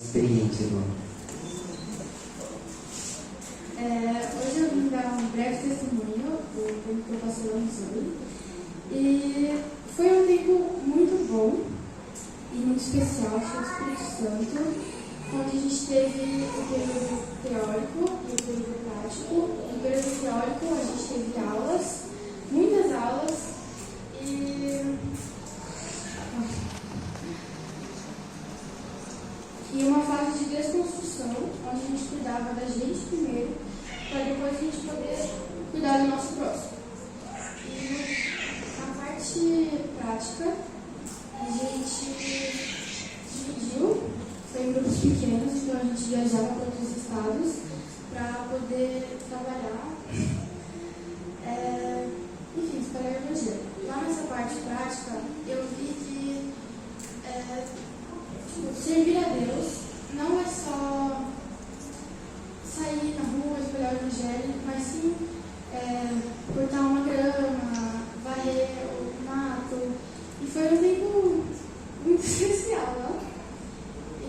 Experiência, irmão. Hoje eu vim dar um breve testemunho do tempo que eu passei lá no Zoe. E foi um tempo muito bom e muito especial, foi o Espírito Santo, onde a gente teve o período teórico e o período prático. No período teórico a gente teve aulas, muitas aulas, e uma fase de desconstrução, onde a gente cuidava da gente primeiro, para depois a gente poder cuidar do nosso próximo. E a parte prática, a gente dividiu, foi em grupos pequenos, então a gente viajava para outros estados para poder trabalhar, enfim, espalhar o evangelho. Lá nessa parte prática, eu vi que servir a Deus não é só sair na rua, espalhar o evangelho, mas sim cortar uma grama, varrer o mato. E foi um tempo muito especial, não?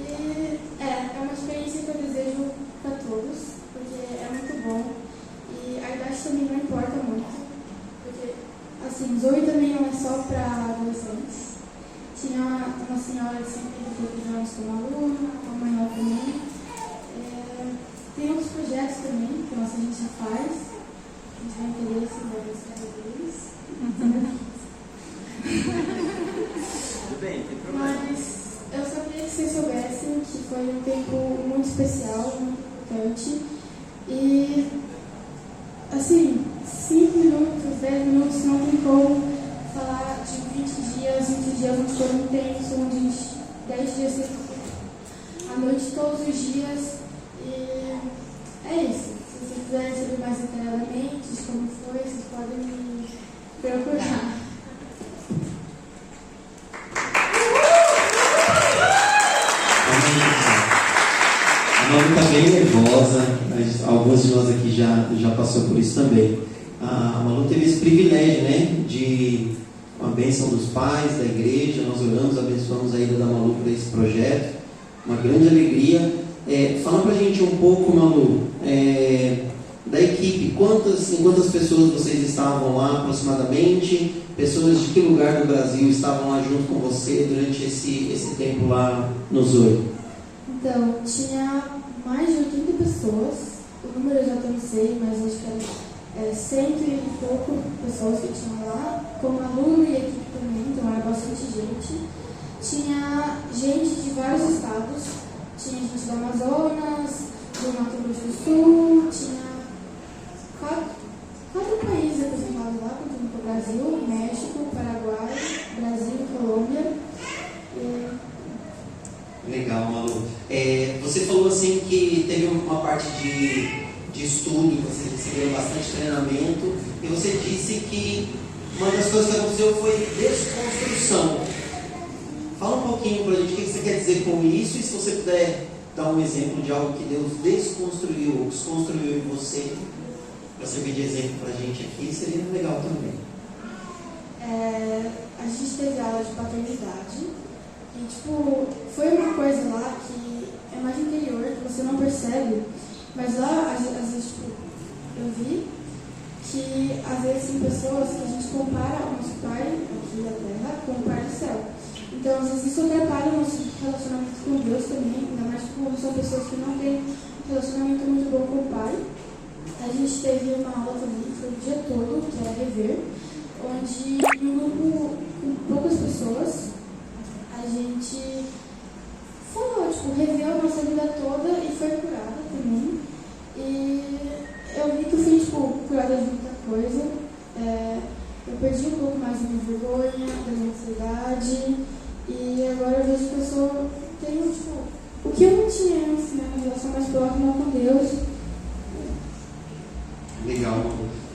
E é uma experiência que eu desejo para todos, porque é muito bom. E a idade também não importa muito, porque, assim, Zoe também não é só para adolescentes. Tinha uma senhora que sempre fez anos como aluna, a mãe lá também. Tem outros projetos também que a nossa agência faz. A gente vai interesse em vários deles. Tudo bem, tem problema. Mas eu só queria que vocês soubessem que foi um tempo muito especial, muito importante. E, assim, 5 minutos, 10 minutos não tem como falar de 20 dias onde foram intensos, onde 10 dias à noite todos os dias. E é isso. Se vocês quiserem saber mais detalhadamente de como foi, vocês podem me procurar. A Malu está bem nervosa, mas alguns de nós aqui já passou por isso também. A Malu teve esse privilégio, né, de com a bênção dos pais, da igreja, nós oramos, abençoamos a ida da Malu para esse projeto, uma grande alegria. Fala pra gente um pouco, Malu, da equipe, quantas pessoas vocês estavam lá aproximadamente, pessoas de que lugar do Brasil estavam lá junto com você durante esse tempo lá no Zoe? Então, tinha mais de 80 pessoas, o número eu já não sei, mas acho que era 100 e pouco pessoas que tinham lá, como aluno e equipe também, então era bastante gente. Tinha gente de vários estados, tinha gente do Amazonas, do Mato Grosso do Sul, tinha quatro países representados lá, contando o Brasil, México, Paraguai, Brasil e Colômbia. Legal, Malu. Você falou assim que teve uma parte de estudo, que vocês receberam bastante treinamento, e você disse que uma das coisas que aconteceu foi desconstrução. Fala um pouquinho pra gente o que você quer dizer com isso, e se você puder dar um exemplo de algo que Deus desconstruiu ou desconstruiu em você, para servir de exemplo pra gente aqui, seria legal também. A gente teve aula de paternidade, e foi uma coisa lá que é mais interior, que você não percebe, mas lá, às vezes, eu vi que, às vezes, tem pessoas que a gente compara o nosso pai aqui da terra com o pai do céu. Então, às vezes, isso atrapalha o nosso relacionamento com Deus também, ainda mais quando são pessoas que não têm um relacionamento muito bom com o pai. A gente teve uma aula também, que foi o dia todo, que era rever, onde, em um grupo com poucas pessoas, a gente falou, reveu a nossa vida toda e foi curada também. E eu vi que eu fui, curada de muita coisa. Eu perdi um pouco mais da minha vergonha, da minha ansiedade. E agora eu vejo que eu tenho, o que eu não tinha antes, né? Uma relação mais próxima com Deus. Legal,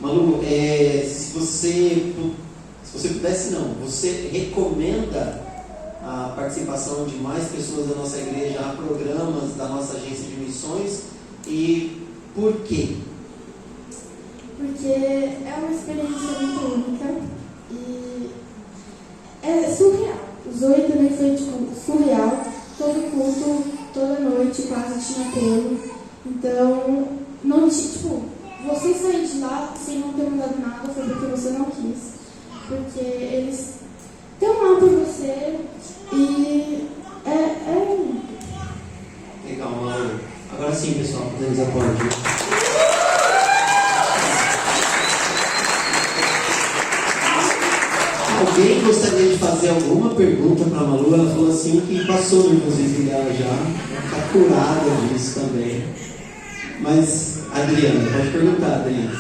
Malu. Se você pudesse, você recomenda a participação de mais pessoas da nossa igreja a programas da nossa agência de missões, e por quê? Porque é uma experiência muito única e é surreal. O Zoe também foi surreal, todo culto, toda noite. noite, quase tinha pelo. Então, não tinha, tipo, você sair de lá sem não ter mudado nada foi porque você não quis. Porque eles estão lá por você e Legal, Malu. Agora sim, pessoal, podemos aplaudir. Alguém gostaria de fazer alguma pergunta para a Malu? Ela falou assim que passou no nervosismo dela já, está curada disso também. Mas, Adriana, pode perguntar, Adriana.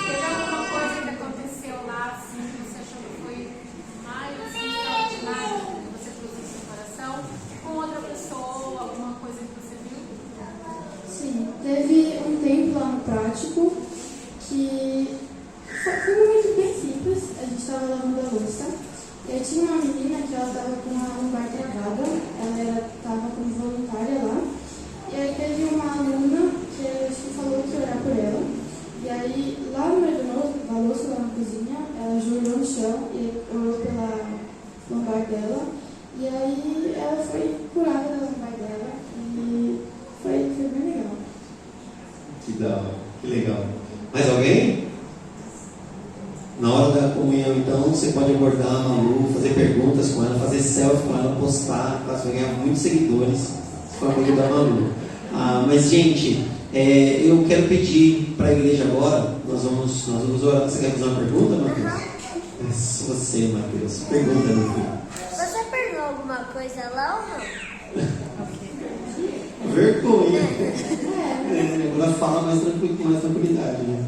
Teve alguma coisa que aconteceu lá, assim, que você achou que foi mais extraordinário, que você trouxe no seu coração, com outra pessoa, alguma coisa que você viu? sim, teve um tempo lá no prático que foi um momento bem simples. A gente estava lavando a louça e aí tinha uma menina que ela estava com a lombar travada, ela estava como voluntária lá. E aí teve uma aluna que acho que falou que ia orar por ela. E aí, lá no meio da louça, lá na cozinha, ela ajoelhou no chão e orou pela lombar dela. E aí ela foi curada da lombar dela. E foi bem legal. Que da hora, que legal. Mais alguém? Na hora da comunhão, então, você pode abordar a Malu, fazer perguntas com ela, fazer selfie com ela, postar, para você ganhar muitos seguidores, se for amigo da Malu. Mas, gente, eu quero pedir para a igreja agora, nós vamos orar. Você quer fazer uma pergunta, Matheus? É você, Matheus. Pergunta, meu filho. Você perdeu alguma coisa lá ou não? Vergonha. Agora fala mais tranquilidade, né?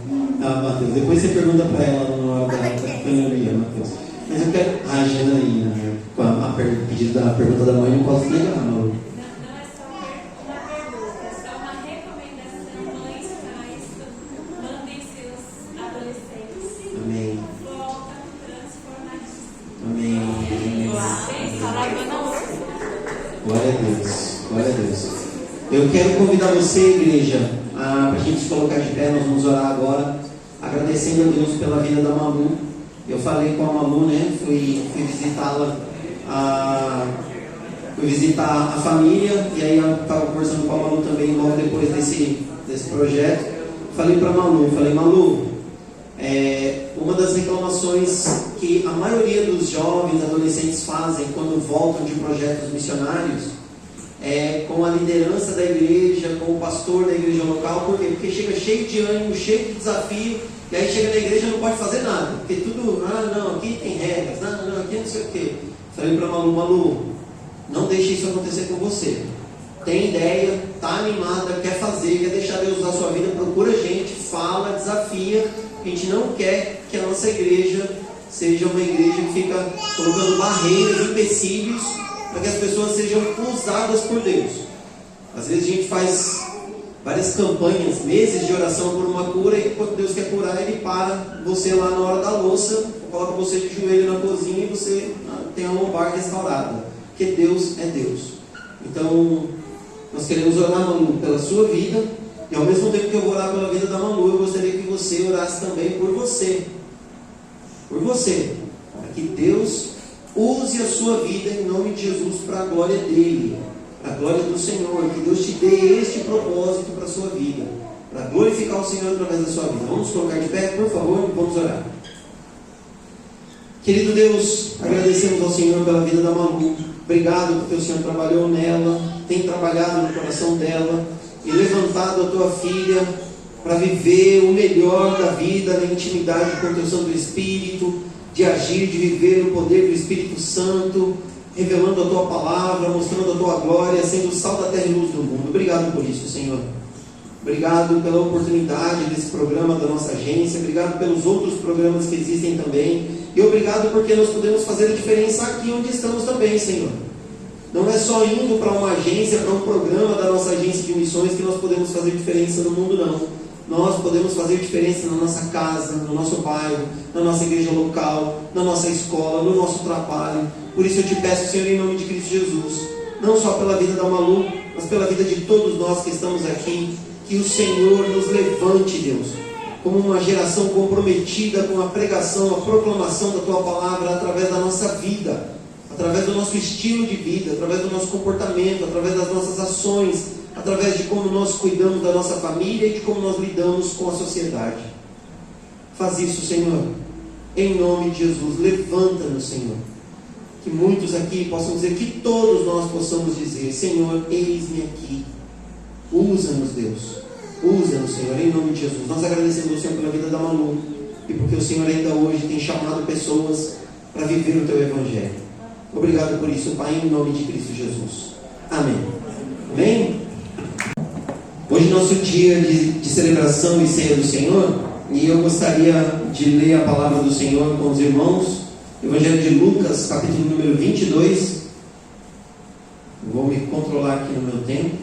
Matheus, depois você pergunta para ela na hora da canhoria, Matheus. Mas eu quero. Janaína, né? Com a pedido da pergunta da mãe, não posso negar, Malu. Não é só uma pergunta, é só uma recomendação. Mães, pais, mandem seus adolescentes. Amém. Volta transformadíssimo. Amém. Está lavando a louça. Glória a Deus. Glória a Deus. Eu quero convidar você, igreja, para a gente se colocar de pé. Nós vamos orar agora, agradecendo a Deus pela vida da Malu. Eu falei com a Malu, né? Fui visitá-la, fui visitar a família, e aí eu estava conversando com a Malu também logo depois desse projeto. Falei para a Malu, Malu, uma das reclamações que a maioria dos jovens, adolescentes fazem quando voltam de projetos missionários com a liderança da igreja, com o pastor da igreja local. Por quê? Porque chega cheio de ânimo, cheio de desafio, e aí chega na igreja e não pode fazer nada, porque tudo, não, aqui tem regras, não, aqui não sei o quê. Falei para Malu, não deixe isso acontecer com você. Tem ideia, está animada, quer fazer, quer deixar Deus usar a sua vida, procura a gente, fala, desafia. A gente não quer que a nossa igreja seja uma igreja que fica colocando barreiras, empecilhos, para que as pessoas sejam usadas por Deus. Às vezes a gente faz várias campanhas, meses de oração por uma cura, e quando Deus quer curar, Ele para você lá na hora da louça, coloca você de joelho na cozinha e você tem a lombar restaurada, porque Deus é Deus. Então, nós queremos orar, Malu, pela sua vida, e ao mesmo tempo que eu vou orar pela vida da Malu, eu gostaria que você orasse também por você, para que Deus use a sua vida em nome de Jesus para a glória dele, para a glória do Senhor. Que Deus te dê este propósito para a sua vida, para glorificar o Senhor através da sua vida. Vamos colocar de pé, por favor, e vamos orar. Querido Deus, agradecemos ao Senhor pela vida da Malu. Obrigado porque o Senhor trabalhou nela, tem trabalhado no coração dela e levantado a tua filha para viver o melhor da vida na intimidade com o teu Santo Espírito, de agir, de viver no poder do Espírito Santo, revelando a tua palavra, mostrando a tua glória, sendo sal da terra e luz do mundo. Obrigado por isso, Senhor. Obrigado pela oportunidade desse programa da nossa agência. Obrigado pelos outros programas que existem também. E obrigado porque nós podemos fazer a diferença aqui onde estamos também, Senhor. Não é só indo para uma agência, para um programa da nossa agência de missões que nós podemos fazer diferença no mundo, não. Nós podemos fazer diferença na nossa casa, no nosso bairro, na nossa igreja local, na nossa escola, no nosso trabalho. Por isso eu te peço, Senhor, em nome de Cristo Jesus, não só pela vida da Malu, mas pela vida de todos nós que estamos aqui, que o Senhor nos levante, Deus, como uma geração comprometida com a pregação, a proclamação da Tua Palavra através da nossa vida, através do nosso estilo de vida, através do nosso comportamento, através das nossas ações, através de como nós cuidamos da nossa família e de como nós lidamos com a sociedade. Faz isso, Senhor, em nome de Jesus. Levanta-nos, Senhor. Que muitos aqui possam dizer, que todos nós possamos dizer: Senhor, eis-me aqui. Usa-nos, Deus. Usa-nos, Senhor, em nome de Jesus. Nós agradecemos ao Senhor pela vida da Malu e porque o Senhor ainda hoje tem chamado pessoas para viver o Teu Evangelho. Obrigado por isso, Pai, em nome de Cristo Jesus. Amém. Amém? Hoje é nosso dia de celebração e ceia do Senhor, e eu gostaria de ler a palavra do Senhor com os irmãos. Evangelho de Lucas, capítulo número 22. Vou me controlar aqui no meu tempo.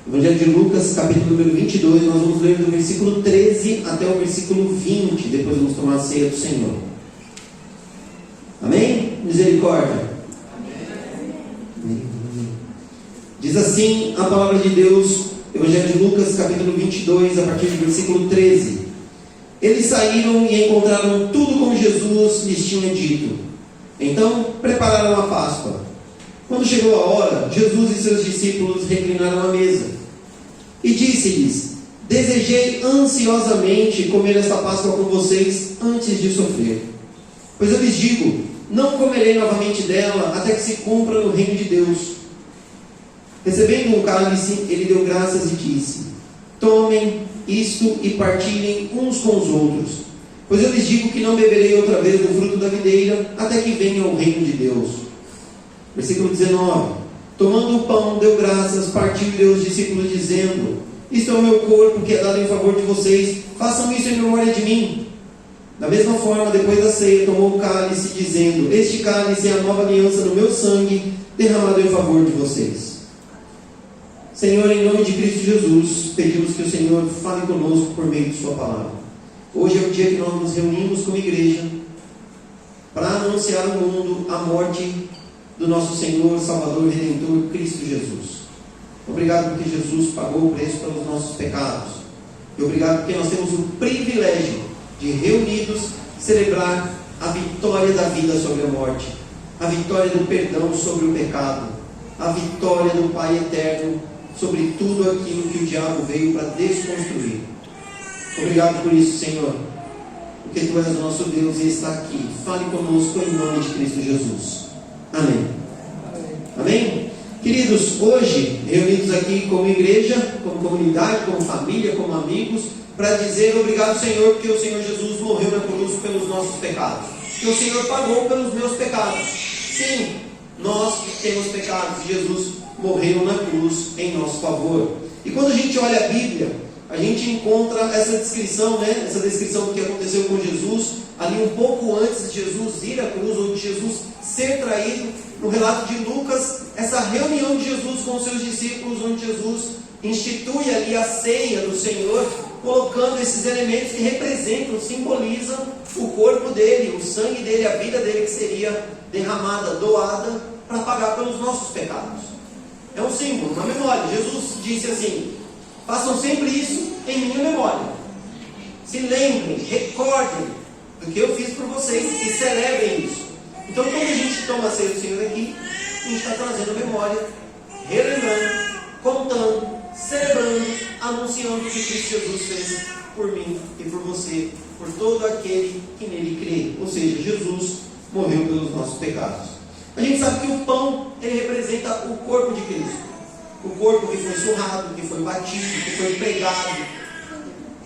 Evangelho de Lucas, capítulo número 22. Nós vamos ler do versículo 13 até o versículo 20. Depois vamos tomar a ceia do Senhor. Amém? Misericórdia. Amém. Diz assim a palavra de Deus, Evangelho de Lucas, capítulo 22, a partir do versículo 13. Eles saíram e encontraram tudo como Jesus lhes tinha dito. Então prepararam a Páscoa. Quando chegou a hora, Jesus e seus discípulos reclinaram à mesa. E disse-lhes: desejei ansiosamente comer esta Páscoa com vocês antes de sofrer. Pois eu lhes digo, não comerei novamente dela até que se cumpra no reino de Deus. Recebendo um cálice, ele deu graças e disse: tomem isto e partilhem uns com os outros, pois eu lhes digo que não beberei outra vez do fruto da videira até que venha o reino de Deus. Versículo 19. Tomando o pão, deu graças, partiu e deu aos discípulos, dizendo: isto é o meu corpo que é dado em favor de vocês, façam isso em memória de mim. Da mesma forma, depois da ceia, tomou o cálice, dizendo: este cálice é a nova aliança no meu sangue, derramado em favor de vocês. Senhor, em nome de Cristo Jesus, pedimos que o Senhor fale conosco por meio de sua palavra. Hoje é o dia que nós nos reunimos como igreja para anunciar ao mundo a morte do nosso Senhor, Salvador, Redentor, Cristo Jesus. Obrigado porque Jesus pagou o preço pelos nossos pecados. E obrigado porque nós temos o privilégio de, reunidos, celebrar a vitória da vida sobre a morte, a vitória do perdão sobre o pecado, a vitória do Pai eterno sobre tudo aquilo que o diabo veio para desconstruir. Obrigado por isso, Senhor, porque Tu és o nosso Deus e está aqui. Fale conosco em nome de Cristo Jesus. Amém. Amém? Queridos, hoje, reunidos aqui como igreja, como comunidade, como família, como amigos, para dizer obrigado, Senhor, porque o Senhor Jesus morreu na cruz pelos nossos pecados, que o Senhor pagou pelos meus pecados. Sim, nós temos pecados e Jesus morreu na cruz em nosso favor. E quando a gente olha a Bíblia, a gente encontra essa descrição, essa descrição do que aconteceu com Jesus, ali um pouco antes de Jesus ir à cruz, ou de Jesus ser traído. No relato de Lucas, essa reunião de Jesus com os seus discípulos, onde Jesus institui ali a ceia do Senhor, colocando esses elementos que representam, simbolizam o corpo dele, o sangue dele, a vida dele que seria derramada, doada, para pagar pelos nossos pecados. É um símbolo, uma memória. Jesus disse assim: façam sempre isso em minha memória. Se lembrem, recordem do que eu fiz por vocês e celebrem isso. Então, quando a gente toma a ceia do Senhor aqui, a gente está trazendo memória, relembrando, contando, celebrando, anunciando o que Cristo Jesus fez por mim e por você, por todo aquele que nele crê. Ou seja, Jesus morreu pelos nossos pecados. A gente sabe que o pão, ele representa o corpo de Cristo. O corpo que foi surrado, que foi batido, que foi pregado.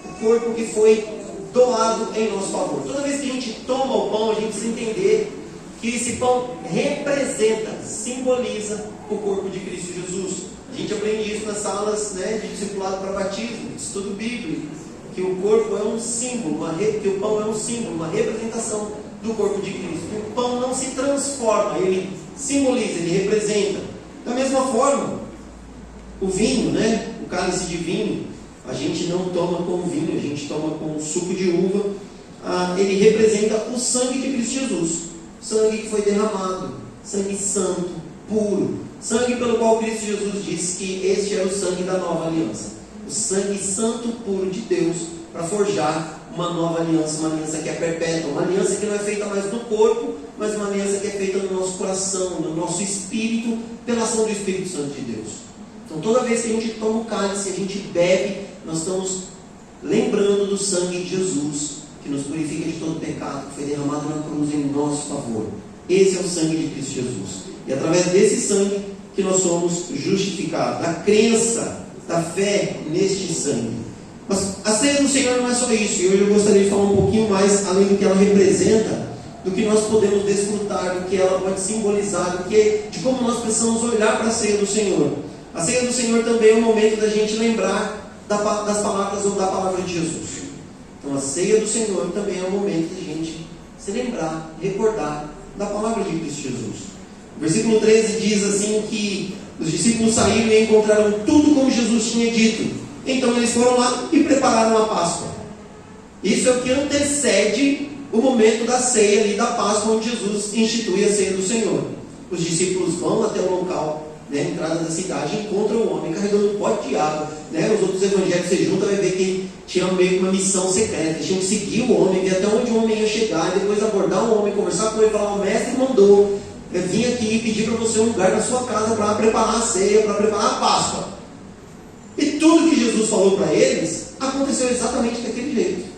O corpo que foi doado em nosso favor. Toda vez que a gente toma o pão, a gente precisa entender que esse pão representa, simboliza o corpo de Cristo Jesus. A gente aprende isso nas salas de discipulado para batismo, estudo bíblico, que o corpo é um símbolo, que o pão é um símbolo, uma representação do corpo de Cristo. O pão não se transforma, ele simboliza, ele representa. Da mesma forma, o vinho, o cálice de vinho, a gente não toma com vinho, a gente toma com suco de uva. Ele representa o sangue de Cristo Jesus, sangue que foi derramado, sangue santo, puro, sangue pelo qual Cristo Jesus disse que este é o sangue da nova aliança, o sangue santo, puro de Deus, para forjar uma nova aliança, uma aliança que é perpétua, uma aliança que não é feita mais no corpo, mas uma aliança que é feita no nosso coração, no nosso espírito, pela ação do Espírito Santo de Deus. Então toda vez que a gente toma o cálice, a gente bebe, nós estamos lembrando do sangue de Jesus, que nos purifica de todo pecado, que foi derramado na cruz em nosso favor. Esse é o sangue de Cristo Jesus. E através desse sangue que nós somos justificados, da crença, da fé neste sangue. Mas a ceia do Senhor não é só isso. E hoje eu gostaria de falar um pouquinho mais, além do que ela representa, do que nós podemos desfrutar, do que ela pode simbolizar, de como nós precisamos olhar para a ceia do Senhor. A ceia do Senhor também é um momento da gente lembrar das palavras ou da palavra de Jesus. Então a ceia do Senhor também é um momento da gente se lembrar, recordar da palavra de Cristo Jesus. O versículo 13 diz assim que os discípulos saíram e encontraram tudo como Jesus tinha dito. Então eles foram lá e prepararam a Páscoa. Isso é o que antecede o momento da ceia ali da Páscoa, onde Jesus institui a ceia do Senhor. Os discípulos vão até o local, a entrada da cidade, encontram o homem carregando um pote de água. Os outros evangelhos você junta, vai ver que tinha meio que uma missão secreta. Eles tinham que seguir o homem, ver até onde o homem ia chegar, e depois abordar o homem, conversar com ele, falar: o mestre mandou eu vim aqui e pedir para você um lugar na sua casa para preparar a ceia, para preparar a Páscoa. E tudo que Jesus falou para eles aconteceu exatamente daquele jeito.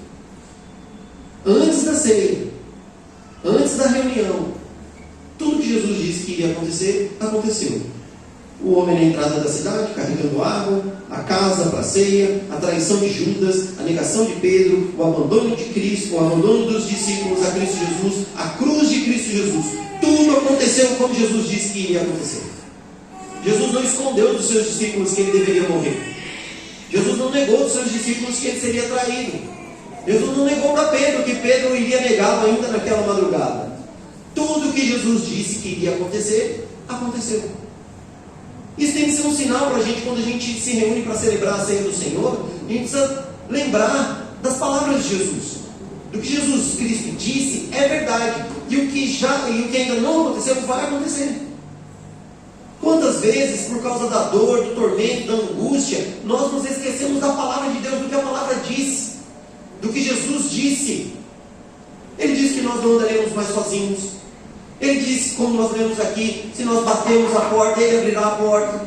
Antes da ceia, antes da reunião, tudo que Jesus disse que iria acontecer, aconteceu. O homem na entrada da cidade, carregando água, a casa para a ceia, a traição de Judas, a negação de Pedro, o abandono de Cristo, o abandono dos discípulos a Cristo Jesus, a cruz de Cristo Jesus. Tudo aconteceu como Jesus disse que iria acontecer. Jesus não escondeu dos seus discípulos que ele deveria morrer. Jesus não negou dos seus discípulos que ele seria traído. Jesus não negou para Pedro que Pedro iria negá-lo ainda naquela madrugada. Tudo que Jesus disse que iria acontecer, aconteceu. Isso tem que ser um sinal para a gente quando a gente se reúne para celebrar a ceia do Senhor. A gente precisa lembrar das palavras de Jesus. Do que Jesus Cristo disse é verdade. E o que ainda não aconteceu vai acontecer. Quantas vezes, por causa da dor, do tormento, da angústia, nós nos esquecemos da palavra de Deus, do que a palavra diz, do que Jesus disse. Ele disse que nós não andaremos mais sozinhos. Ele disse, como nós lemos aqui, se nós batemos a porta, Ele abrirá a porta.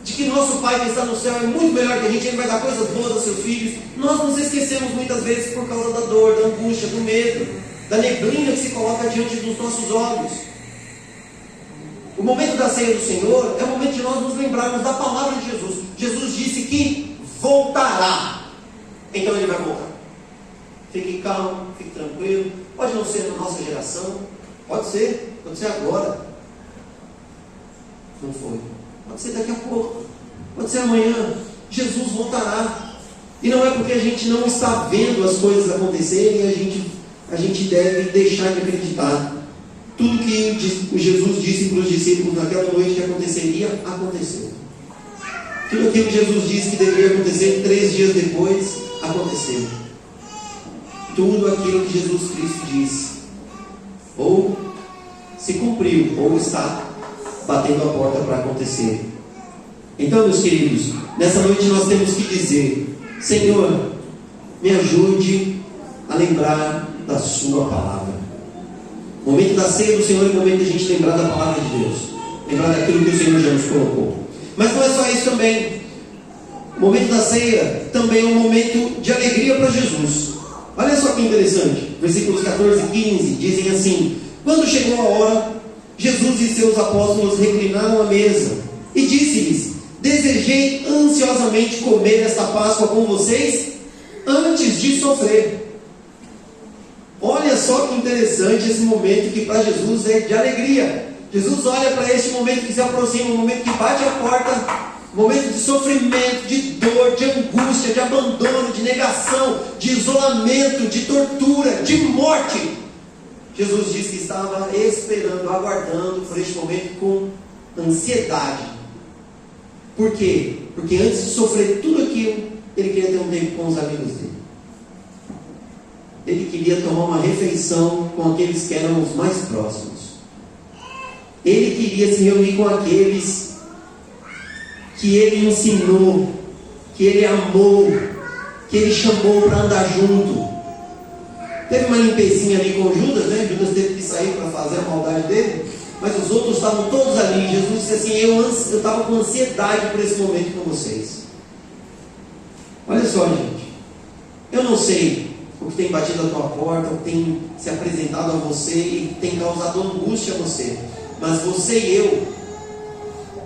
De que nosso Pai que está no céu é muito melhor que a gente, Ele vai dar coisas boas aos seus filhos. Nós nos esquecemos muitas vezes por causa da dor, da angústia, do medo, da neblina que se coloca diante dos nossos olhos. O momento da ceia do Senhor é o momento de nós nos lembrarmos da palavra de Jesus. Jesus disse que voltará. Então Ele vai voltar. Fique calmo, fique tranquilo. Pode não ser na nossa geração, pode ser agora. Não foi. Pode ser daqui a pouco, pode ser amanhã. Jesus voltará. E não é porque a gente não está vendo as coisas acontecerem, a gente deve deixar de acreditar. Tudo que Jesus disse para os discípulos naquela noite que aconteceria, aconteceu. Tudo aquilo que Jesus disse que deveria acontecer 3 dias depois, aconteceu. Tudo aquilo que Jesus Cristo disse, ou se cumpriu, ou está batendo a porta para acontecer. Então, meus queridos, nessa noite nós temos que dizer: Senhor, me ajude a lembrar da sua palavra. O momento da ceia do Senhor é o momento de a gente lembrar da palavra de Deus, lembrar daquilo que o Senhor já nos colocou. Mas não é só isso também. O momento da ceia também é um momento de alegria para Jesus. Olha só que interessante, versículos 14 e 15 dizem assim: quando chegou a hora, Jesus e seus apóstolos reclinaram à mesa e disse-lhes: desejei ansiosamente comer esta Páscoa com vocês antes de sofrer. Olha só que interessante esse momento que para Jesus é de alegria. Jesus olha para este momento que se aproxima, um momento que bate a porta, um momento de sofrimento, de dor, de angústia, de abandono, de negação, de isolamento, de tortura, de morte. Jesus disse que estava esperando, aguardando por este momento com ansiedade. Por quê? Porque antes de sofrer tudo aquilo, ele queria ter um tempo com os amigos dele. Ele queria tomar uma refeição com aqueles que eram os mais próximos. Ele queria se reunir com aqueles que ele ensinou, que ele amou, que Ele chamou para andar junto. Teve uma limpezinha ali com Judas, né? Judas teve que sair para fazer a maldade dele, mas os outros estavam todos ali. Jesus disse assim: eu estava com ansiedade por esse momento com vocês. Olha só, gente, eu não sei o que tem batido a tua porta, o que tem se apresentado a você e tem causado angústia a você, mas você e eu,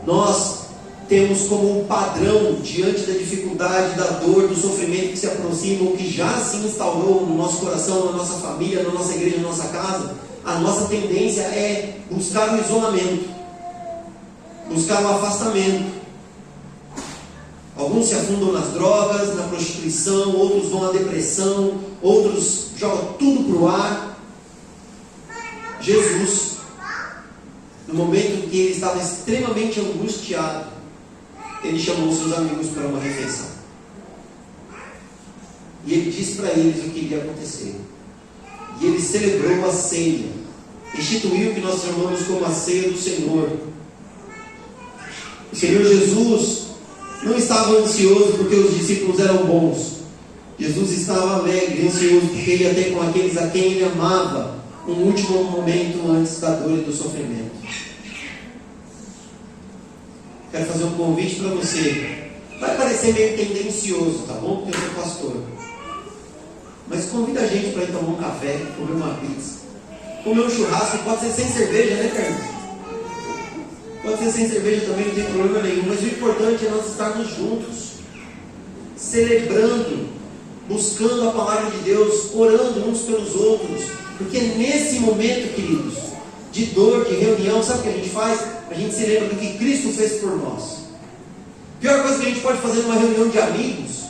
nós temos como um padrão diante da dificuldade, da dor, do sofrimento que se aproxima, ou que já se instaurou no nosso coração, na nossa família, na nossa igreja, na nossa casa. A nossa tendência é buscar o isolamento, buscar o afastamento. Alguns se afundam nas drogas, na prostituição, outros vão à depressão, outros jogam tudo para o ar. Jesus, no momento em que ele estava extremamente angustiado, ele chamou seus amigos para uma refeição. E ele disse para eles o que iria acontecer. E ele celebrou a ceia, instituiu o que nós chamamos como a ceia do Senhor. O Senhor Jesus não estava ansioso porque os discípulos eram bons. Jesus estava alegre, ansioso, porque ele ia ter com aqueles a quem ele amava um último momento antes da dor e do sofrimento. Quero fazer um convite para você. Vai parecer meio tendencioso, tá bom? Porque eu sou pastor. Mas convida a gente para ir tomar um café, comer uma pizza, comer um churrasco. Pode ser sem cerveja, né, Carlos? Pode ser sem cerveja também, não tem problema nenhum. Mas o importante é nós estarmos juntos, celebrando, buscando a palavra de Deus, orando uns pelos outros. Porque nesse momento, queridos, de dor, de reunião, sabe o que a gente faz? A gente se lembra do que Cristo fez por nós. A pior coisa que a gente pode fazer numa reunião de amigos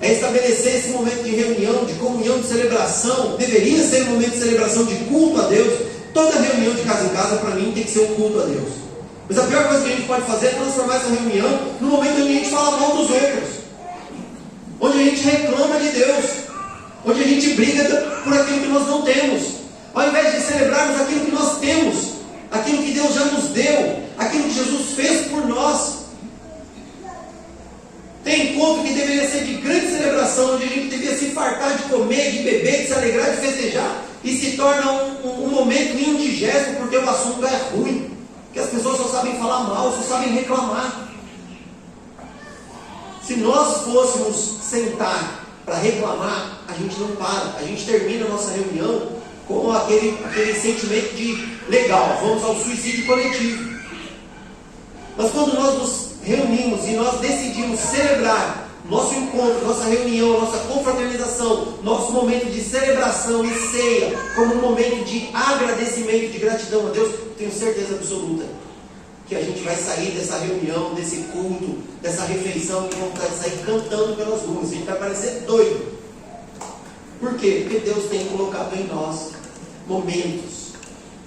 é estabelecer esse momento de reunião, de comunhão, de celebração. Deveria ser um momento de celebração, de culto a Deus. Toda reunião de casa em casa, para mim, tem que ser um culto a Deus. Mas a pior coisa que a gente pode fazer é transformar essa reunião num momento onde a gente fala mal dos outros, onde a gente reclama de Deus, onde a gente briga por aquilo que nós não temos, ao invés de celebrarmos aquilo que nós temos, aquilo que Deus já nos deu, aquilo que Jesus fez por nós. Tem encontro que deveria ser de grande celebração, onde a gente deveria se fartar de comer, de beber, de se alegrar, de festejar, e se torna um momento indigesto porque o assunto é ruim, que as pessoas só sabem falar mal, só sabem reclamar. Se nós fôssemos sentar para reclamar, a gente não para, a gente termina a nossa reunião com aquele sentimento de legal, vamos ao suicídio coletivo. Mas quando nós nos reunimos e nós decidimos celebrar nosso encontro, nossa reunião, nossa confraternização, nosso momento de celebração e ceia, como um momento de agradecimento, de gratidão a Deus, tenho certeza absoluta que a gente vai sair dessa reunião, desse culto, dessa refeição, com vontade de sair cantando pelas ruas. A gente vai parecer doido. Por quê? Porque Deus tem colocado em nós momentos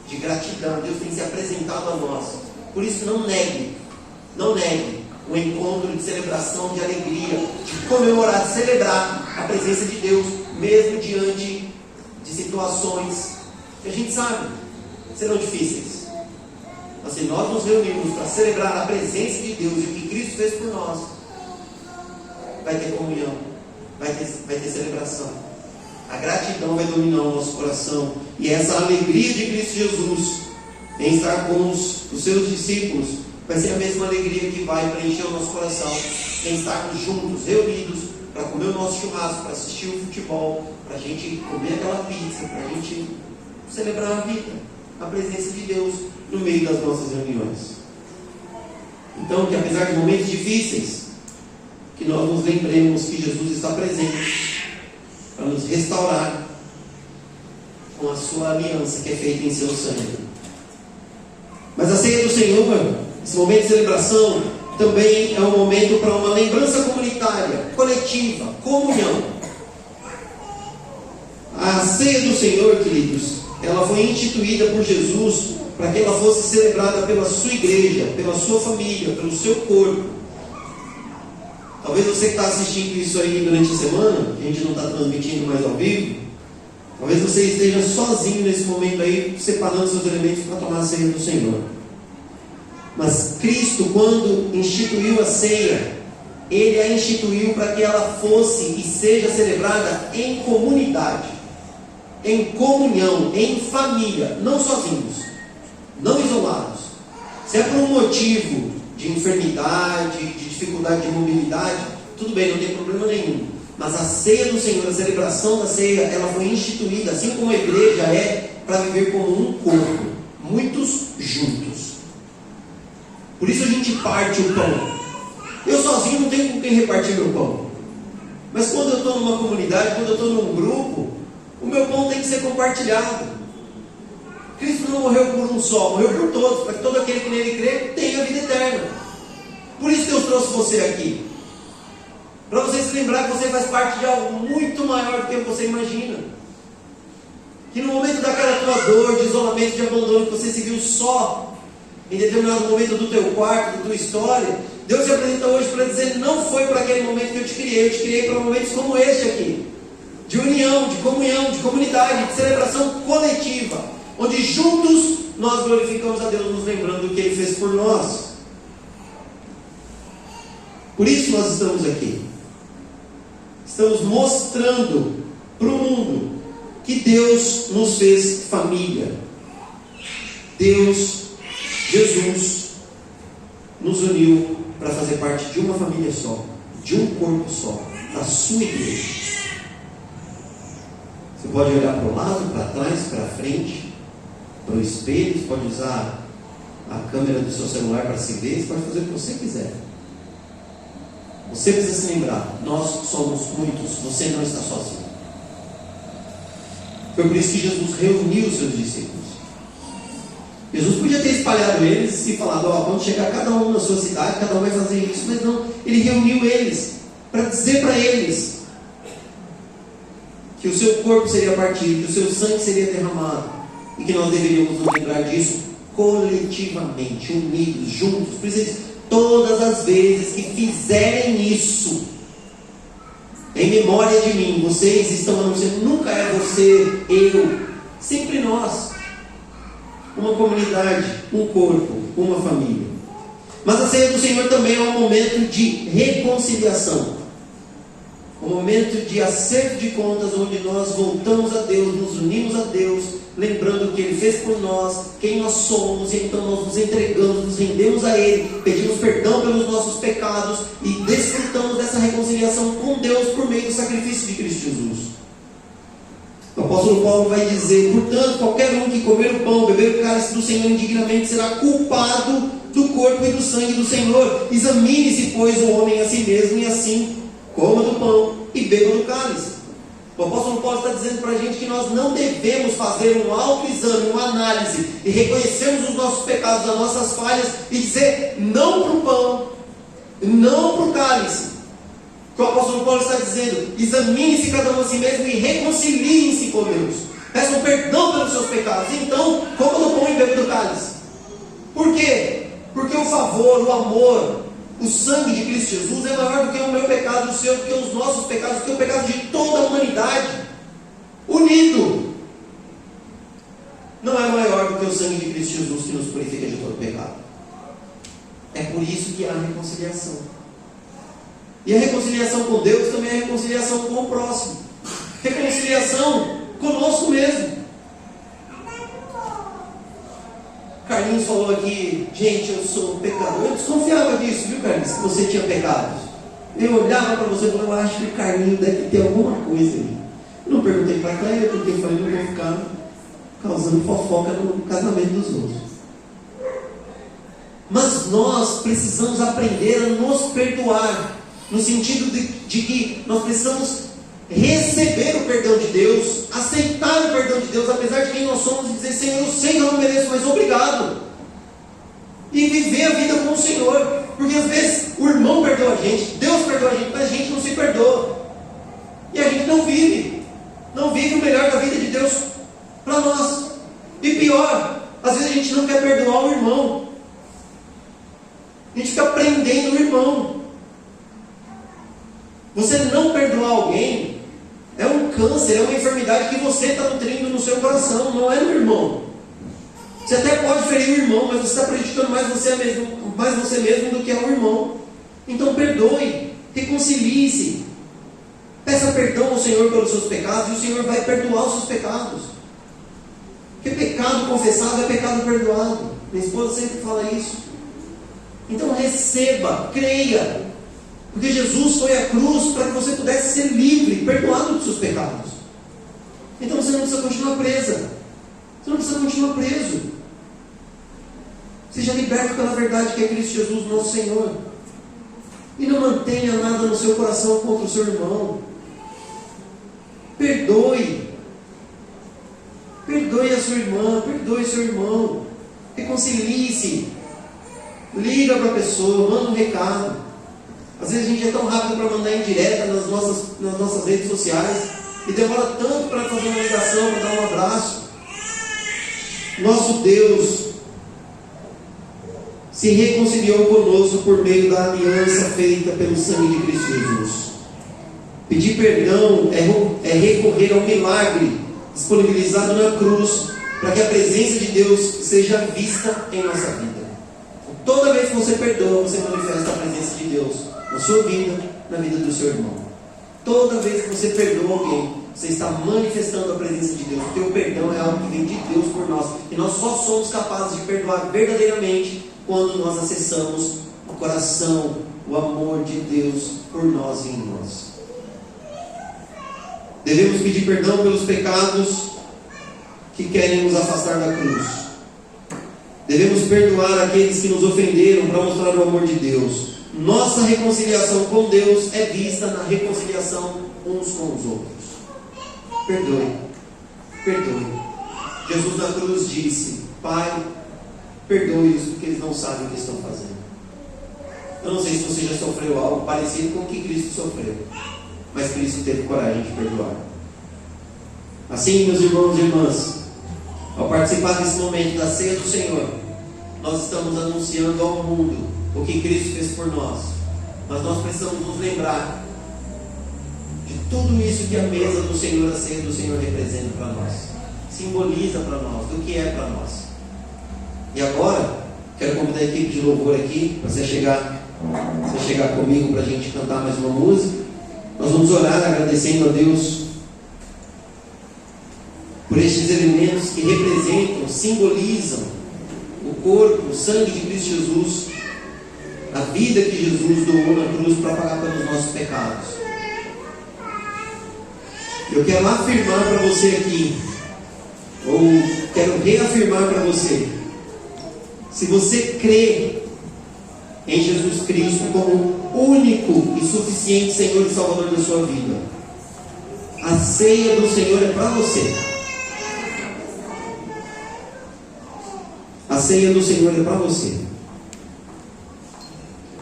de gratidão. Deus tem se apresentado a nós. Por isso, não negue o encontro de celebração, de alegria, de comemorar, de celebrar a presença de Deus, mesmo diante de situações que a gente sabe serão difíceis. Mas se nós nos reunirmos para celebrar a presença de Deus e o que Cristo fez por nós, vai ter comunhão, vai ter celebração. A gratidão vai dominar o nosso coração. E essa alegria de Cristo Jesus em estar com os seus discípulos vai ser a mesma alegria que vai preencher o nosso coração em estarmos juntos, reunidos, para comer o nosso churrasco, para assistir o futebol, para a gente comer aquela pizza, para a gente celebrar a vida, a presença de Deus no meio das nossas reuniões. Então, que apesar de momentos difíceis, que nós nos lembremos que Jesus está presente para nos restaurar com a sua aliança que é feita em seu sangue. Mas a ceia do Senhor, esse momento de celebração, também é um momento para uma lembrança comunitária, coletiva, comunhão. A ceia do Senhor, queridos, ela foi instituída por Jesus para que ela fosse celebrada pela sua igreja, pela sua família, pelo seu corpo. Talvez você que está assistindo isso aí durante a semana, que a gente não está transmitindo mais ao vivo, talvez você esteja sozinho nesse momento aí, separando seus elementos para tomar a ceia do Senhor. Mas Cristo, quando instituiu a ceia, Ele a instituiu para que ela fosse e seja celebrada em comunidade, em comunhão, em família, não sozinhos, não isolados. Se é por um motivo de enfermidade, de dificuldade de mobilidade, tudo bem, não tem problema nenhum. Mas a ceia do Senhor, a celebração da ceia, ela foi instituída, assim como a igreja é, para viver como um corpo, muitos juntos. Por isso a gente parte o pão. Eu sozinho não tenho com quem repartir meu pão. Mas quando eu estou numa comunidade, quando eu estou num grupo, o meu pão tem que ser compartilhado. Cristo não morreu por um só, morreu por todos, para que todo aquele que nele crê tenha a vida eterna. Por isso Deus trouxe você aqui, para você se lembrar que você faz parte de algo muito maior do que você imagina. Que no momento daquela tua dor, de isolamento, de abandono, que você se viu só em determinado momento do teu quarto, da tua história, Deus se apresenta hoje para dizer: não foi para aquele momento que eu te criei para momentos como este aqui, de união, de comunhão, de comunidade, de celebração coletiva, onde juntos nós glorificamos a Deus, nos lembrando do que Ele fez por nós. Por isso nós estamos aqui. Estamos mostrando para o mundo que Deus nos fez família. Deus, Jesus, nos uniu para fazer parte de uma família só, de um corpo só, da sua igreja. Você pode olhar para o lado, para trás, para frente, para o espelho, você pode usar a câmera do seu celular para se ver, você pode fazer o que você quiser. Você precisa se lembrar, nós somos muitos, você não está sozinho. Foi por isso que Jesus reuniu os seus discípulos. Jesus podia ter espalhado eles e falado: ó, quando chegar cada um na sua cidade, cada um vai fazer isso, mas não, Ele reuniu eles para dizer para eles que o seu corpo seria partido, que o seu sangue seria derramado, e que nós deveríamos nos lembrar disso coletivamente, unidos, juntos. Por isso, todas as vezes que fizerem isso, em memória de mim, vocês estão anunciando. Nunca é você, eu, sempre nós. Uma comunidade, um corpo, uma família. Mas a ceia do Senhor também é um momento de reconciliação, um momento de acerto de contas, onde nós voltamos a Deus, nos unimos a Deus, lembrando o que Ele fez por nós, quem nós somos, e então nós nos entregamos, nos rendemos a Ele, pedimos perdão pelos nossos pecados e desfrutamos dessa reconciliação com Deus por meio do sacrifício de Cristo Jesus. O apóstolo Paulo vai dizer: portanto, qualquer um que comer o pão, beber o cálice do Senhor indignamente, será culpado do corpo e do sangue do Senhor. Examine-se, pois, o homem a si mesmo, e assim coma do pão e beba do cálice. O apóstolo Paulo está dizendo para a gente que nós não devemos fazer um autoexame, uma análise, e reconhecermos os nossos pecados, as nossas falhas, e dizer não para o pão, não para o cálice. O apóstolo Paulo está dizendo: examine-se cada um a si mesmo e reconciliem-se com Deus. Peçam perdão pelos seus pecados. Então, coma do pão e beba do cálice. Por quê? Porque o favor, o amor, o sangue de Cristo Jesus é maior do que o meu pecado, o seu, do que os nossos pecados, do que o pecado de toda a humanidade. Unido. Não é maior do que o sangue de Cristo Jesus, que nos purifica de todo pecado. É por isso que há reconciliação. E a reconciliação com Deus também é a reconciliação com o próximo. Reconciliação conosco mesmo. Carlinhos falou aqui: gente, eu sou um pecador. Eu desconfiava disso, viu, Carlinhos? Que você tinha pecados. Eu olhava para você e falava: eu acho que o Carlinhos deve ter alguma coisa ali. Eu não perguntei para Cléia, porque eu falei: não vou ficar causando fofoca no casamento dos outros. Mas nós precisamos aprender a nos perdoar, no sentido de que nós precisamos receber o perdão de Deus, aceitar o perdão de Deus, apesar de quem nós somos, e dizer: Senhor, eu sei que eu não mereço, mas obrigado. E viver a vida com o Senhor. Porque às vezes o irmão perdoa a gente, Deus perdoa a gente, mas a gente não se perdoa. E a gente não vive o melhor da vida de Deus para nós. E pior, às vezes a gente não quer perdoar o irmão. A gente fica prendendo o irmão. Você não perdoar alguém é um câncer, é uma enfermidade que você está nutrindo no seu coração, não é no irmão. Você até pode ferir o irmão, mas você está prejudicando mais você mesmo do que é o irmão. Então perdoe. Reconcilie-se. Peça perdão ao Senhor pelos seus pecados, e o Senhor vai perdoar os seus pecados. Porque pecado confessado é pecado perdoado. Minha esposa sempre fala isso. Então receba, creia. Porque Jesus foi à cruz para que você pudesse ser livre, perdoado dos seus pecados. Então você não precisa continuar presa. Você não precisa continuar preso. Seja liberto pela verdade que é Cristo Jesus, nosso Senhor. E não mantenha nada no seu coração contra o seu irmão. Perdoe. Perdoe a sua irmã, perdoe seu irmão. Reconcilie-se. Liga para a pessoa, manda um recado. Às vezes a gente é tão rápido para mandar indireta nas nossas redes sociais e demora tanto para fazer uma ligação, para dar um abraço. Nosso Deus se reconciliou conosco por meio da aliança feita pelo sangue de Cristo Jesus. Pedir perdão é recorrer ao milagre disponibilizado na cruz, para que a presença de Deus seja vista em nossa vida. Toda vez que você perdoa, você manifesta a presença de Deus na sua vida, na vida do seu irmão. Toda vez que você perdoa alguém, você está manifestando a presença de Deus. Porque o perdão é algo que vem de Deus por nós. E nós só somos capazes de perdoar verdadeiramente quando nós acessamos o coração, o amor de Deus por nós e em nós. Devemos pedir perdão pelos pecados que querem nos afastar da cruz. Devemos perdoar aqueles que nos ofenderam para mostrar o amor de Deus. Nossa reconciliação com Deus é vista na reconciliação uns com os outros. Perdoe. Perdoe. Jesus na cruz disse: Pai, perdoe-os porque eles não sabem o que estão fazendo. Eu não sei se você já sofreu algo parecido com o que Cristo sofreu, mas Cristo teve coragem de perdoar. Assim, meus irmãos e irmãs, ao participar desse momento da ceia do Senhor, nós estamos anunciando ao mundo o que Cristo fez por nós. Mas nós precisamos nos lembrar de tudo isso que a mesa do Senhor, a ceia do Senhor representa para nós, simboliza para nós, do que é para nós. E agora, quero convidar a equipe de louvor aqui, para você chegar comigo para a gente cantar mais uma música. Nós vamos orar agradecendo a Deus por estes elementos que representam, simbolizam o corpo, o sangue de Cristo Jesus, a vida que Jesus doou na cruz para pagar pelos nossos pecados. Eu quero afirmar para você aqui, ou quero reafirmar para você, se você crê em Jesus Cristo como único e suficiente Senhor e Salvador da sua vida, a ceia do Senhor é para você. A ceia do Senhor é para você.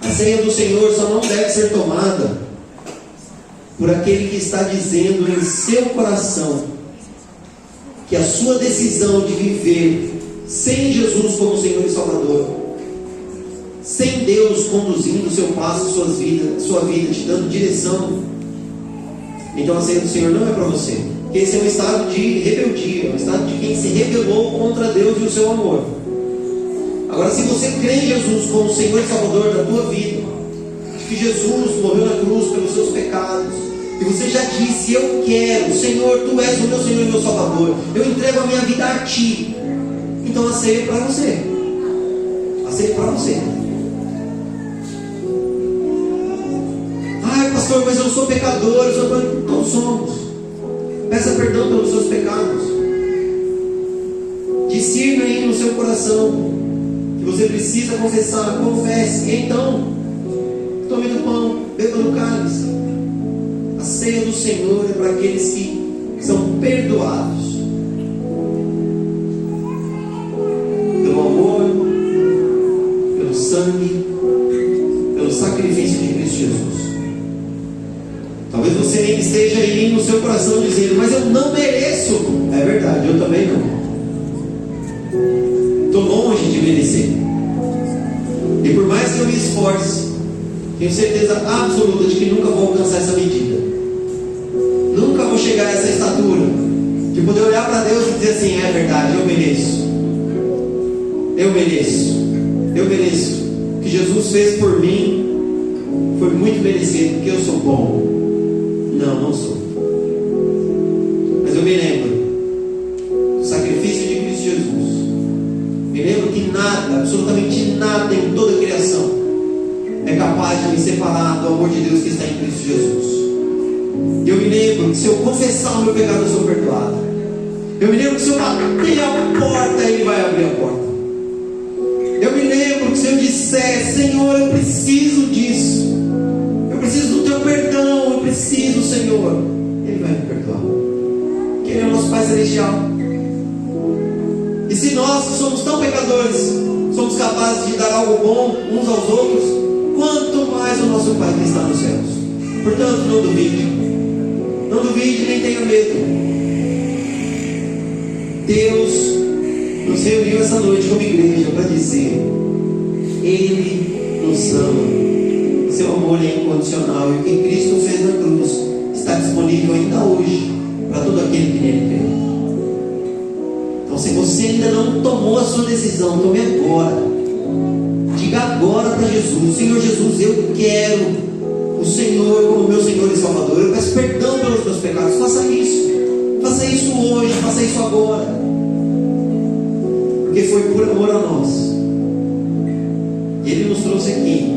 A ceia do Senhor só não deve ser tomada por aquele que está dizendo em seu coração que a sua decisão de viver sem Jesus como Senhor e Salvador, sem Deus conduzindo o seu passo, sua vida, te dando direção, então a ceia do Senhor não é para você. Porque esse é um estado de rebeldia, um estado de quem se rebelou contra Deus e o seu amor. Agora, se você crê em Jesus como Senhor e Salvador da tua vida, que Jesus morreu na cruz pelos seus pecados, e você já disse: eu quero, Senhor, Tu és o meu Senhor e meu Salvador, eu entrego a minha vida a Ti, então a ceia é para você. A ceia é para você. Ai, pastor, mas eu sou pecador. Todos somos. Peça perdão pelos seus pecados. Discirna aí no seu coração que você precisa confessar. Confesse. E então, tome do pão, beba do cálice. A ceia do Senhor é para aqueles que são perdoados pelo amor, pelo sangue, pelo sacrifício de Cristo Jesus. Talvez você nem esteja aí no seu coração dizendo: mas eu não mereço. É verdade, eu também não. Estou longe de merecer. E por mais que eu me esforce, tenho certeza absoluta de que nunca vou alcançar essa medida. Nunca vou chegar a essa estatura de poder olhar para Deus e dizer assim: é verdade, eu mereço. Eu mereço. Eu mereço. O que Jesus fez por mim foi muito merecido, porque eu sou bom. Não, não sou. Mas eu me lembro do sacrifício de Cristo Jesus. Me lembro que nada, absolutamente nada em toda a criação é capaz de me separar do amor de Deus que está em Cristo Jesus. E eu me lembro que se eu confessar o meu pecado, eu sou perdoado. Eu me lembro que se eu bater a porta, Ele vai abrir a porta. Eu me lembro que se eu disser: Senhor, eu preciso disso, eu preciso do Teu perdão, eu preciso, Senhor, Ele vai me perdoar. Porque Ele é o nosso Pai Celestial. E se nós, que somos tão pecadores, somos capazes de dar algo bom uns aos outros, quanto mais o nosso Pai que está nos céus. Portanto, não duvide. Não duvide nem tenha medo. Deus nos reuniu essa noite como igreja para dizer: Ele nos ama. Seu amor é incondicional. E o que Cristo fez na cruz está disponível ainda hoje para todo aquele que nele crê. Então, se você ainda não tomou a sua decisão, tome agora. Diga agora para Jesus: Senhor Jesus, eu quero o Senhor como meu Senhor e Salvador. Eu peço perdão pelos meus pecados. Faça isso. Faça isso hoje, faça isso agora. Porque foi por amor a nós. E Ele nos trouxe aqui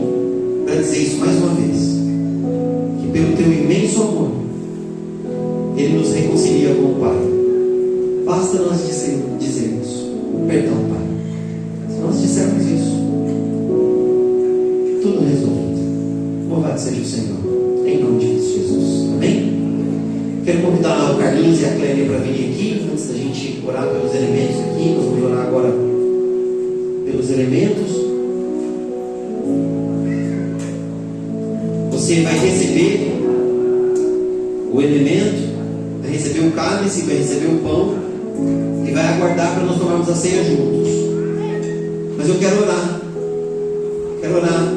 para dizer isso mais uma vez: que pelo Teu imenso amor, Ele nos reconcilia com o Pai. Basta nós dizermos: perdão, Pai. Se nós dissermos isso, tudo resolvido. Louvado seja o Senhor, em nome de Cristo Jesus. Amém? Quero convidar o Carlinhos e a Clélia para virem aqui, antes da gente orar pelos elementos aqui. Nós vamos orar agora pelos elementos. Você vai receber o elemento, vai receber o cálice, vai receber o pão e vai aguardar para nós tomarmos a ceia juntos. Mas eu quero orar. Quero orar.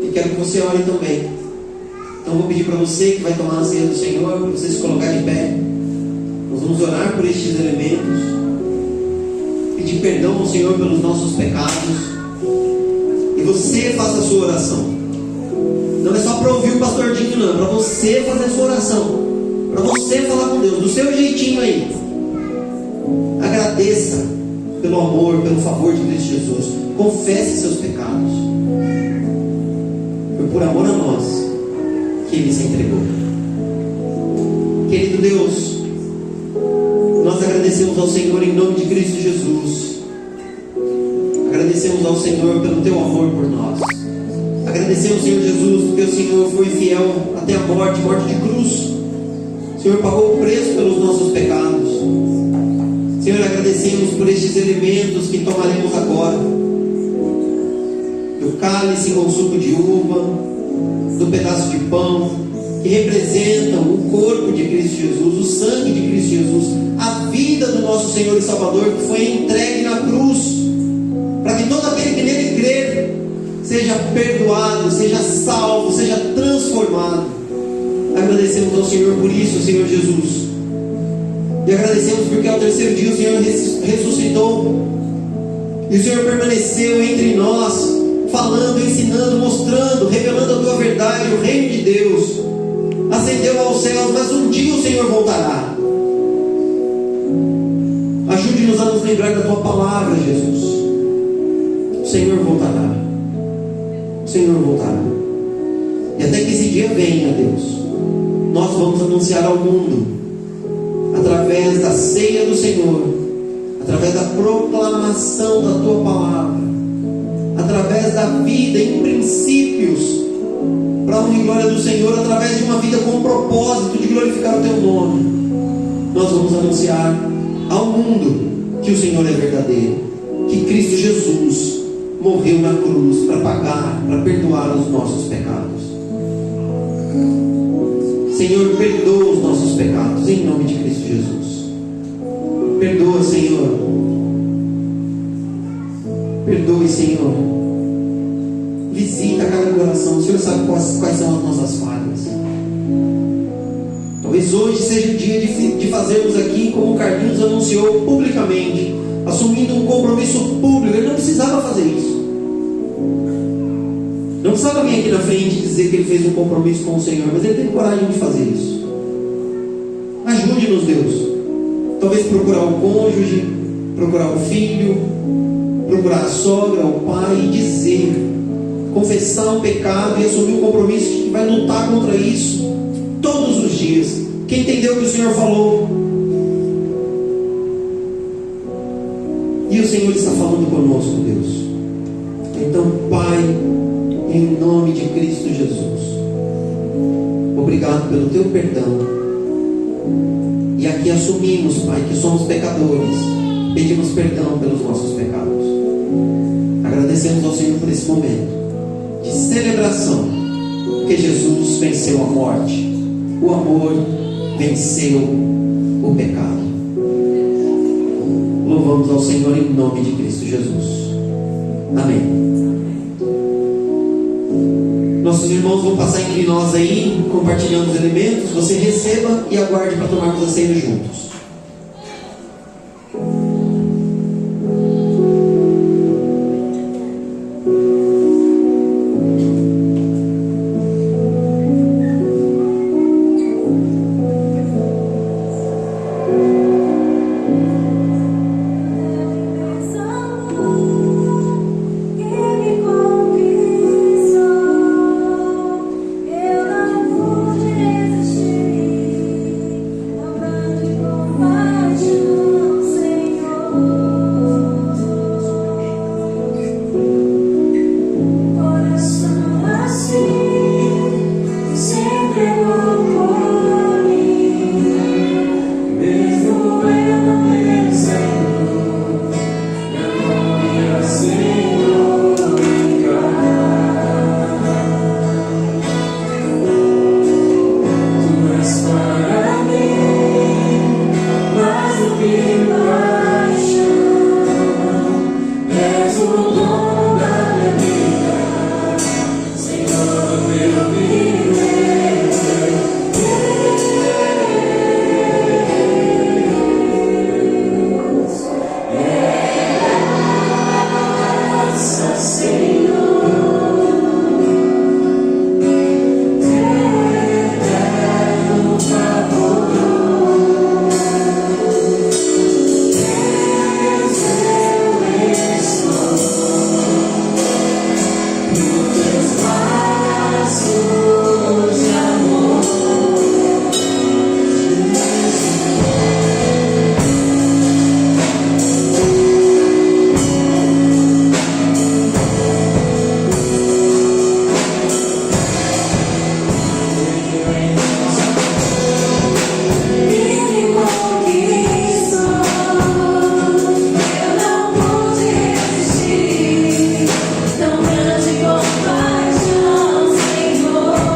E quero que você ore também. Então vou pedir para você que vai tomar a ceia do Senhor, para você se colocar de pé. Nós vamos orar por estes elementos. Pedir perdão ao Senhor pelos nossos pecados. E você faça a sua oração. Não é só para ouvir o pastor Dinho, não. É para você fazer a sua oração. Para você falar com Deus, do seu jeitinho aí. Agradeça pelo amor, pelo favor de Cristo Jesus. Confesse seus pecados. Foi por amor a nós que Ele se entregou. Querido Deus, nós agradecemos ao Senhor em nome de Cristo Jesus. Agradecemos ao Senhor pelo Teu amor por nós. Agradecemos, Senhor Jesus, porque o Senhor foi fiel até a morte, morte de cruz. O Senhor pagou o preço pelos nossos pecados. Senhor, agradecemos por estes elementos que tomaremos agora. Do cálice com suco de uva, do pedaço de pão, que representam o corpo de Cristo Jesus, o sangue de Cristo Jesus, a vida do nosso Senhor e Salvador, que foi entregue na cruz, para que todo aquele que nele crer seja perdoado, seja salvo, seja transformado. Agradecemos ao Senhor por isso, Senhor Jesus. E agradecemos porque ao terceiro dia o Senhor ressuscitou. E o Senhor permaneceu entre nós, falando, ensinando, mostrando, revelando a Tua verdade, o reino de Deus. Ascendeu aos céus, mas um dia o Senhor voltará. Ajude-nos a nos lembrar da Tua palavra, Jesus. O Senhor voltará. O Senhor voltará. E até que esse dia venha, Deus, nós vamos anunciar ao mundo, através da ceia do Senhor, através da proclamação da Tua palavra, através da vida em princípios, para a honra e glória do Senhor, através de uma vida com propósito de glorificar o Teu nome, nós vamos anunciar ao mundo que o Senhor é verdadeiro, que Cristo Jesus morreu na cruz para pagar, para perdoar os nossos pecados. Senhor, perdoa os nossos pecados em nome de Cristo Jesus. Perdoa, Senhor. Perdoe, Senhor. Visita cada coração. O Senhor sabe quais são as nossas falhas. Talvez hoje seja o dia de fazermos aqui, como o Carlinhos anunciou publicamente, assumindo um compromisso público. Ele não precisava fazer isso. Não precisava vir aqui na frente e dizer que ele fez um compromisso com o Senhor, mas ele teve coragem de fazer isso. Ajude-nos, Deus. Talvez procurar o cônjuge, procurar o filho, procurar a sogra, o pai e dizer, confessar o pecado e assumir um compromisso que vai lutar contra isso todos os dias. Quem entendeu o que o Senhor falou? E o Senhor está falando conosco, Deus. Então, Pai, em nome de Cristo Jesus, obrigado pelo teu perdão. E aqui assumimos, Pai, que somos pecadores. Pedimos perdão pelos nossos pecados. Agradecemos ao Senhor por esse momento de celebração, porque Jesus venceu a morte. O amor venceu o pecado. Louvamos ao Senhor em nome de Cristo Jesus. Amém. Nossos irmãos vão passar entre nós aí, compartilhando os elementos. Você receba e aguarde para tomarmos a ceia juntos. Tão grande compaixão, Senhor.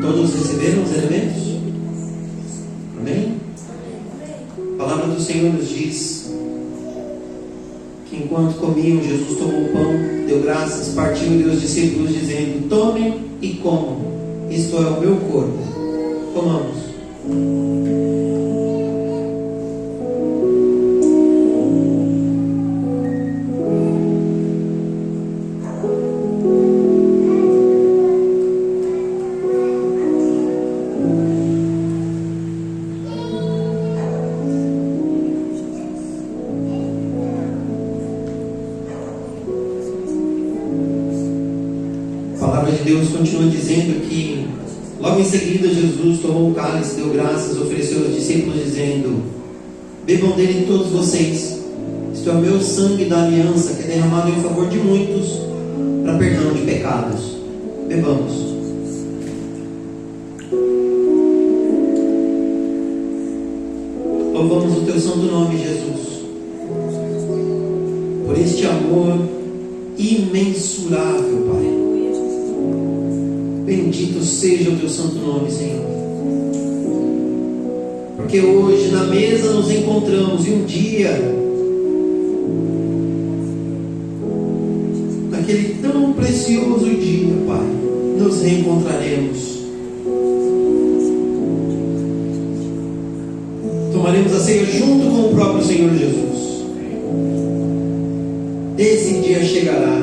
Todos receberam os elementos? Amém? A palavra do Senhor nos diz que enquanto comiam, Jesus tomou o pão, deu graças, partiu e deu aos discípulos, dizendo: tomem e comam, isto é o meu corpo. Comamos. Deus continua dizendo que logo em seguida Jesus tomou o cálice, deu graças, ofereceu aos discípulos, dizendo: bebam dele todos vocês, isto é o meu sangue da aliança, que é derramado em favor de muitos para perdão de pecados. Bebamos. Louvamos o teu santo nome, Jesus, por este amor imensurável, Pai. Bendito seja o teu santo nome, Senhor. Porque hoje na mesa nos encontramos, e um dia, naquele tão precioso dia, Pai, nos reencontraremos. Tomaremos a ceia junto com o próprio Senhor Jesus. Esse dia chegará.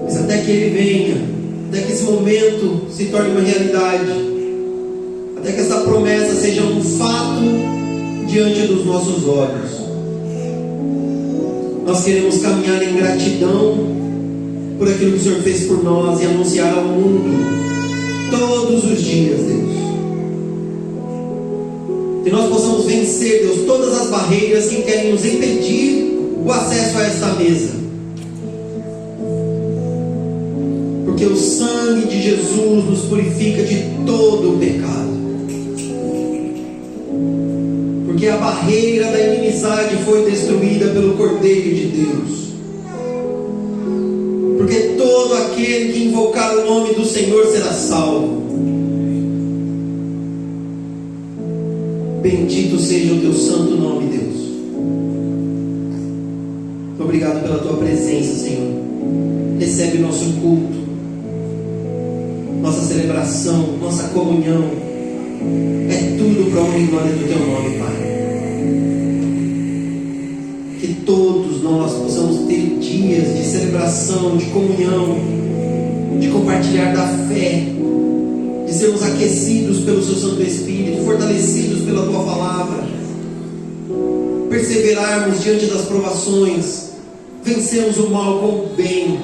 Mas até que Ele venha, até que esse momento se torne uma realidade, até que essa promessa seja um fato diante dos nossos olhos, nós queremos caminhar em gratidão por aquilo que o Senhor fez por nós e anunciar ao mundo todos os dias, Deus. Que nós possamos vencer, Deus, todas as barreiras que querem nos impedir o acesso a esta mesa. Porque o sangue de Jesus nos purifica de todo o pecado. Porque a barreira da inimizade foi destruída pelo Cordeiro de Deus. Porque todo aquele que invocar o nome do Senhor será salvo. Bendito seja o teu santo nome, Deus. Obrigado pela tua presença, Senhor. Recebe o nosso culto, nossa celebração, nossa comunhão. É tudo para a honra e glória do teu nome, Pai. Que todos nós possamos ter dias de celebração, de comunhão, de compartilhar da fé, de sermos aquecidos pelo seu Santo Espírito, fortalecidos pela tua palavra, perseverarmos diante das provações, vencermos o mal com o bem.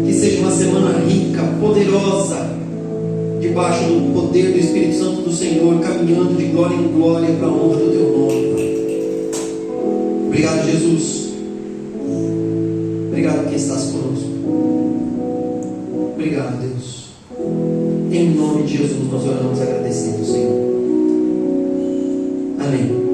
Que seja uma semana rica, poderosa, debaixo do poder do Espírito Santo do Senhor, caminhando de glória em glória para a honra do teu nome, Pai. Obrigado, Jesus. Obrigado porque estás conosco. Obrigado, Deus. Em nome de Jesus nós oramos agradecendo, Senhor. Amém.